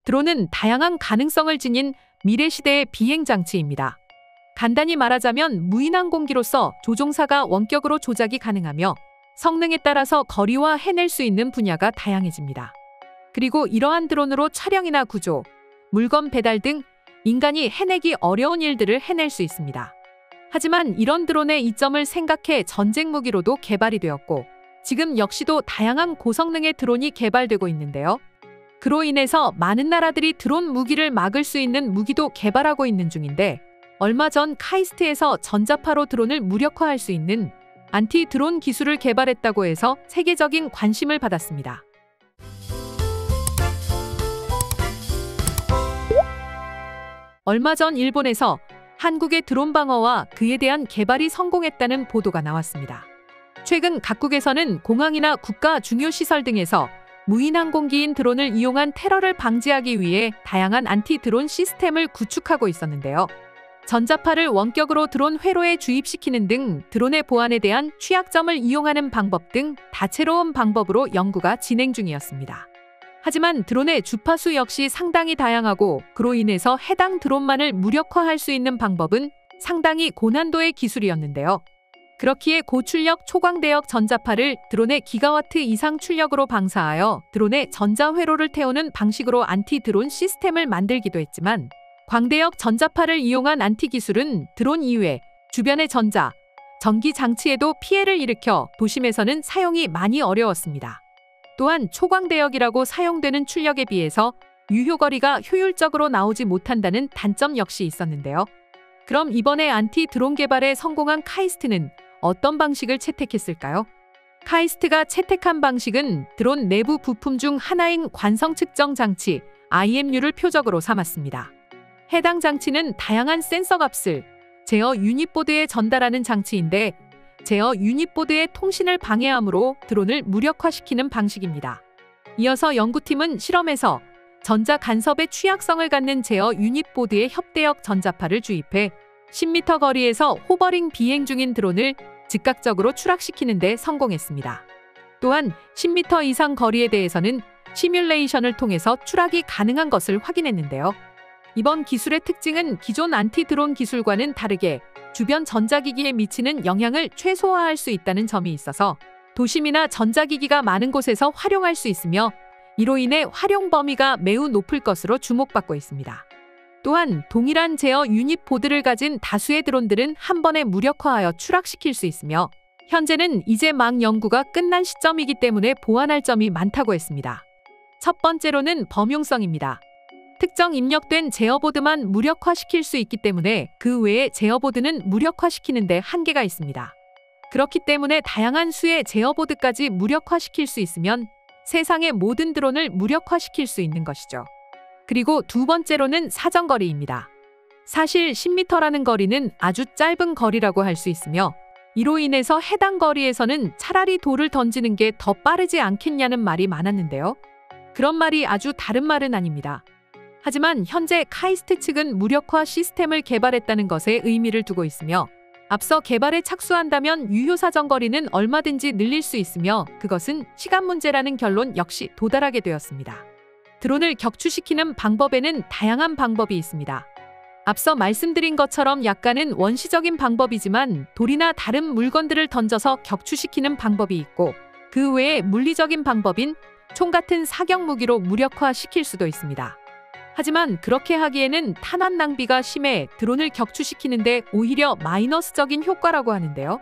드론은 다양한 가능성을 지닌 미래시대의 비행장치입니다. 간단히 말하자면 무인항공기로서 조종사가 원격으로 조작이 가능하며 성능에 따라서 거리와 해낼 수 있는 분야가 다양해집니다. 그리고 이러한 드론으로 촬영이나 구조, 물건 배달 등 인간이 해내기 어려운 일들을 해낼 수 있습니다. 하지만 이런 드론의 이점을 생각해 전쟁 무기로도 개발이 되었고 지금 역시도 다양한 고성능의 드론이 개발되고 있는데요. 그로 인해서 많은 나라들이 드론 무기를 막을 수 있는 무기도 개발하고 있는 중인데 얼마 전 카이스트에서 전자파로 드론을 무력화할 수 있는 안티 드론 기술을 개발했다고 해서 세계적인 관심을 받았습니다. 얼마 전 일본에서 한국의 드론 방어와 그에 대한 개발이 성공했다는 보도가 나왔습니다. 최근 각국에서는 공항이나 국가 중요 시설 등에서 무인항공기인 드론을 이용한 테러를 방지하기 위해 다양한 안티 드론 시스템을 구축하고 있었는데요. 전자파를 원격으로 드론 회로에 주입시키는 등 드론의 보안에 대한 취약점을 이용하는 방법 등 다채로운 방법으로 연구가 진행 중이었습니다. 하지만 드론의 주파수 역시 상당히 다양하고 그로 인해서 해당 드론만을 무력화할 수 있는 방법은 상당히 고난도의 기술이었는데요. 그렇기에 고출력 초광대역 전자파를 드론의 기가와트 이상 출력으로 방사하여 드론의 전자회로를 태우는 방식으로 안티 드론 시스템을 만들기도 했지만 광대역 전자파를 이용한 안티 기술은 드론 이외 주변의 전기 장치에도 피해를 일으켜 도심에서는 사용이 많이 어려웠습니다. 또한 초광대역이라고 사용되는 출력에 비해서 유효거리가 효율적으로 나오지 못한다는 단점 역시 있었는데요. 그럼 이번에 안티 드론 개발에 성공한 카이스트는 어떤 방식을 채택했을까요? 카이스트가 채택한 방식은 드론 내부 부품 중 하나인 관성 측정 장치 IMU를 표적으로 삼았습니다. 해당 장치는 다양한 센서 값을 제어 유닛보드에 전달하는 장치인데 제어 유닛보드의 통신을 방해하므로 드론을 무력화시키는 방식입니다. 이어서 연구팀은 실험에서 전자 간섭의 취약성을 갖는 제어 유닛보드에 협대역 전자파를 주입해 10m 거리에서 호버링 비행 중인 드론을 즉각적으로 추락시키는 데 성공했습니다. 또한 10m 이상 거리에 대해서는 시뮬레이션을 통해서 추락이 가능한 것을 확인했는데요. 이번 기술의 특징은 기존 안티 드론 기술과는 다르게 주변 전자기기에 미치는 영향을 최소화할 수 있다는 점이 있어서 도심이나 전자기기가 많은 곳에서 활용할 수 있으며 이로 인해 활용 범위가 매우 높을 것으로 주목받고 있습니다. 또한 동일한 제어 유닛 보드를 가진 다수의 드론들은 한 번에 무력화하여 추락시킬 수 있으며 현재는 이제 막 연구가 끝난 시점이기 때문에 보완할 점이 많다고 했습니다. 첫 번째로는 범용성입니다. 특정 입력된 제어보드만 무력화시킬 수 있기 때문에 그 외의 제어보드는 무력화시키는 데 한계가 있습니다. 그렇기 때문에 다양한 수의 제어보드까지 무력화시킬 수 있으면 세상의 모든 드론을 무력화시킬 수 있는 것이죠. 그리고 두 번째로는 사정거리입니다. 사실 10m라는 거리는 아주 짧은 거리라고 할 수 있으며 이로 인해서 해당 거리에서는 차라리 돌을 던지는 게 더 빠르지 않겠냐는 말이 많았는데요. 그런 말이 아주 다른 말은 아닙니다. 하지만 현재 카이스트 측은 무력화 시스템을 개발했다는 것에 의미를 두고 있으며 앞서 개발에 착수한다면 유효 사정거리는 얼마든지 늘릴 수 있으며 그것은 시간 문제라는 결론 역시 도달하게 되었습니다. 드론을 격추시키는 방법에는 다양한 방법이 있습니다. 앞서 말씀드린 것처럼 약간은 원시적인 방법이지만 돌이나 다른 물건들을 던져서 격추시키는 방법이 있고 그 외에 물리적인 방법인 총 같은 사격 무기로 무력화시킬 수도 있습니다. 하지만 그렇게 하기에는 탄환 낭비가 심해 드론을 격추시키는데 오히려 마이너스적인 효과라고 하는데요.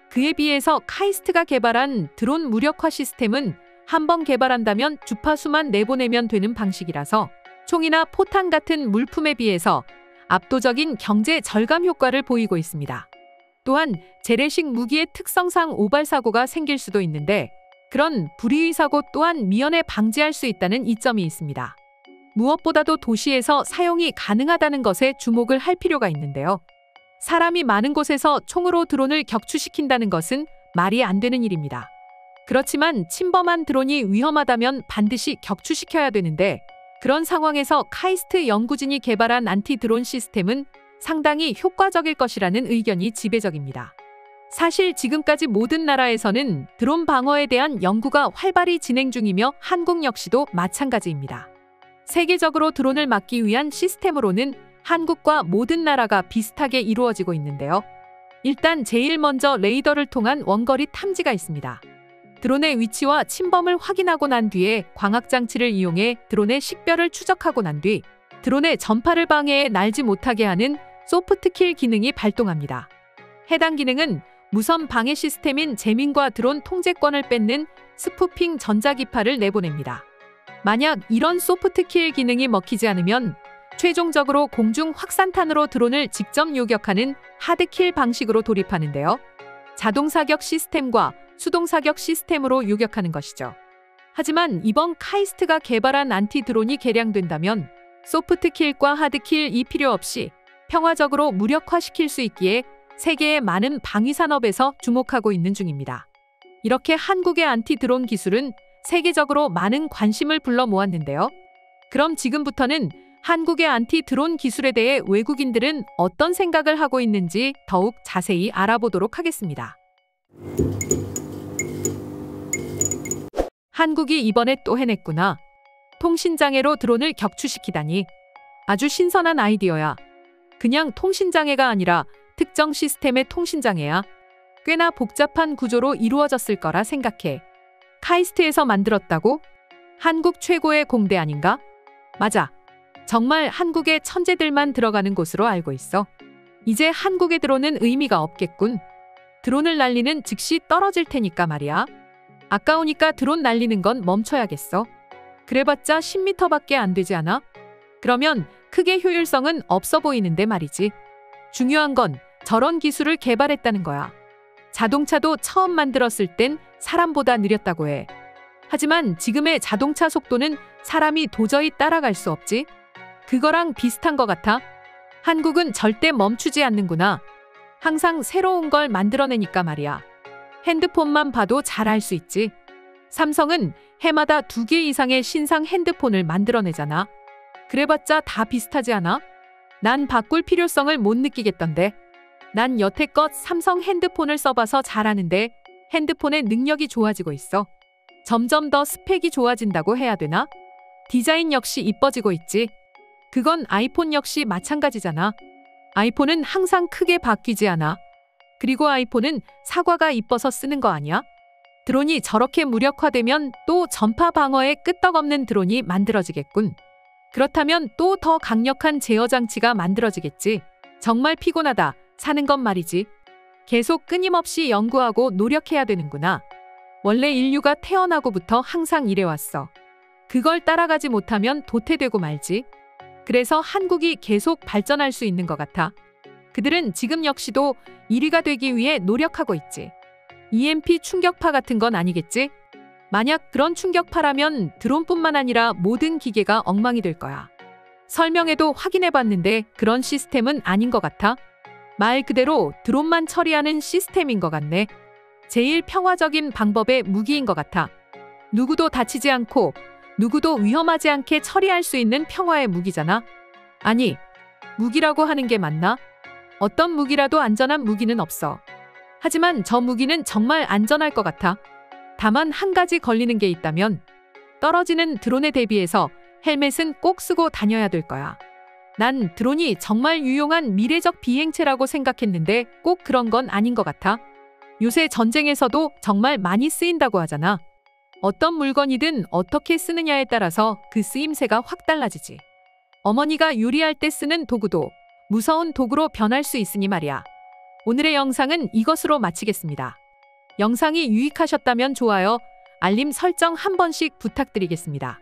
그에 비해서 카이스트가 개발한 드론 무력화 시스템은 한 번 개발한다면 주파수만 내보내면 되는 방식이라서 총이나 포탄 같은 물품에 비해서 압도적인 경제 절감 효과를 보이고 있습니다. 또한 재래식 무기의 특성상 오발 사고가 생길 수도 있는데 그런 불의의 사고 또한 미연에 방지할 수 있다는 이점이 있습니다. 무엇보다도 도시에서 사용이 가능하다는 것에 주목을 할 필요가 있는데요. 사람이 많은 곳에서 총으로 드론을 격추시킨다는 것은 말이 안 되는 일입니다. 그렇지만 침범한 드론이 위험하다면 반드시 격추시켜야 되는데 그런 상황에서 카이스트 연구진이 개발한 안티 드론 시스템은 상당히 효과적일 것이라는 의견이 지배적입니다. 사실 지금까지 모든 나라에서는 드론 방어에 대한 연구가 활발히 진행 중이며 한국 역시도 마찬가지입니다. 세계적으로 드론을 막기 위한 시스템으로는 한국과 모든 나라가 비슷하게 이루어지고 있는데요. 일단 제일 먼저 레이더를 통한 원거리 탐지가 있습니다. 드론의 위치와 침범을 확인하고 난 뒤에 광학장치를 이용해 드론의 식별을 추적하고 난 뒤 드론의 전파를 방해해 날지 못하게 하는 소프트킬 기능이 발동합니다. 해당 기능은 무선 방해 시스템인 제민과 드론 통제권을 뺏는 스푸핑 전자기파를 내보냅니다. 만약 이런 소프트킬 기능이 먹히지 않으면 최종적으로 공중 확산탄으로 드론을 직접 요격하는 하드킬 방식으로 돌입하는데요. 자동 사격 시스템과 수동 사격 시스템으로 요격하는 것이죠. 하지만 이번 카이스트가 개발한 안티 드론이 개량된다면 소프트킬과 하드킬이 필요 없이 평화적으로 무력화시킬 수 있기에 세계의 많은 방위산업에서 주목하고 있는 중입니다. 이렇게 한국의 안티 드론 기술은 세계적으로 많은 관심을 불러 모았는데요. 그럼 지금부터는 한국의 안티 드론 기술에 대해 외국인들은 어떤 생각을 하고 있는지 더욱 자세히 알아보도록 하겠습니다. 한국이 이번에 또 해냈구나. 통신장애로 드론을 격추시키다니. 아주 신선한 아이디어야. 그냥 통신장애가 아니라 특정 시스템의 통신장애야. 꽤나 복잡한 구조로 이루어졌을 거라 생각해. 카이스트에서 만들었다고? 한국 최고의 공대 아닌가? 맞아. 정말 한국의 천재들만 들어가는 곳으로 알고 있어. 이제 한국의 드론은 의미가 없겠군. 드론을 날리는 즉시 떨어질 테니까 말이야. 아까우니까 드론 날리는 건 멈춰야겠어. 그래봤자 10m밖에 안 되지 않아? 그러면 크게 효율성은 없어 보이는데 말이지. 중요한 건 저런 기술을 개발했다는 거야. 자동차도 처음 만들었을 땐 사람보다 느렸다고 해. 하지만 지금의 자동차 속도는 사람이 도저히 따라갈 수 없지. 그거랑 비슷한 것 같아. 한국은 절대 멈추지 않는구나. 항상 새로운 걸 만들어내니까 말이야. 핸드폰만 봐도 잘 알 수 있지. 삼성은 해마다 2개 이상의 신상 핸드폰을 만들어내잖아. 그래봤자 다 비슷하지 않아? 난 바꿀 필요성을 못 느끼겠던데. 난 여태껏 삼성 핸드폰을 써봐서 잘 아는데 핸드폰의 능력이 좋아지고 있어. 점점 더 스펙이 좋아진다고 해야 되나? 디자인 역시 이뻐지고 있지. 그건 아이폰 역시 마찬가지잖아. 아이폰은 항상 크게 바뀌지 않아. 그리고 아이폰은 사과가 이뻐서 쓰는 거 아니야? 드론이 저렇게 무력화되면 또 전파 방어에 끄떡없는 드론이 만들어지겠군. 그렇다면 또 더 강력한 제어 장치가 만들어지겠지. 정말 피곤하다. 사는 건 말이지. 계속 끊임없이 연구하고 노력해야 되는구나. 원래 인류가 태어나고부터 항상 이래왔어. 그걸 따라가지 못하면 도태되고 말지. 그래서 한국이 계속 발전할 수 있는 것 같아. 그들은 지금 역시도 1위가 되기 위해 노력하고 있지. EMP 충격파 같은 건 아니겠지? 만약 그런 충격파라면 드론뿐만 아니라 모든 기계가 엉망이 될 거야. 설명회도 확인해봤는데 그런 시스템은 아닌 것 같아. 말 그대로 드론만 처리하는 시스템인 것 같네. 제일 평화적인 방법의 무기인 것 같아. 누구도 다치지 않고 누구도 위험하지 않게 처리할 수 있는 평화의 무기잖아. 아니, 무기라고 하는 게 맞나? 어떤 무기라도 안전한 무기는 없어. 하지만 저 무기는 정말 안전할 것 같아. 다만 한 가지 걸리는 게 있다면 떨어지는 드론에 대비해서 헬멧은 꼭 쓰고 다녀야 될 거야. 난 드론이 정말 유용한 미래적 비행체라고 생각했는데 꼭 그런 건 아닌 것 같아. 요새 전쟁에서도 정말 많이 쓰인다고 하잖아. 어떤 물건이든 어떻게 쓰느냐에 따라서 그 쓰임새가 확 달라지지. 어머니가 요리할 때 쓰는 도구도 무서운 도구로 변할 수 있으니 말이야. 오늘의 영상은 이것으로 마치겠습니다. 영상이 유익하셨다면 좋아요, 알림 설정 한 번씩 부탁드리겠습니다.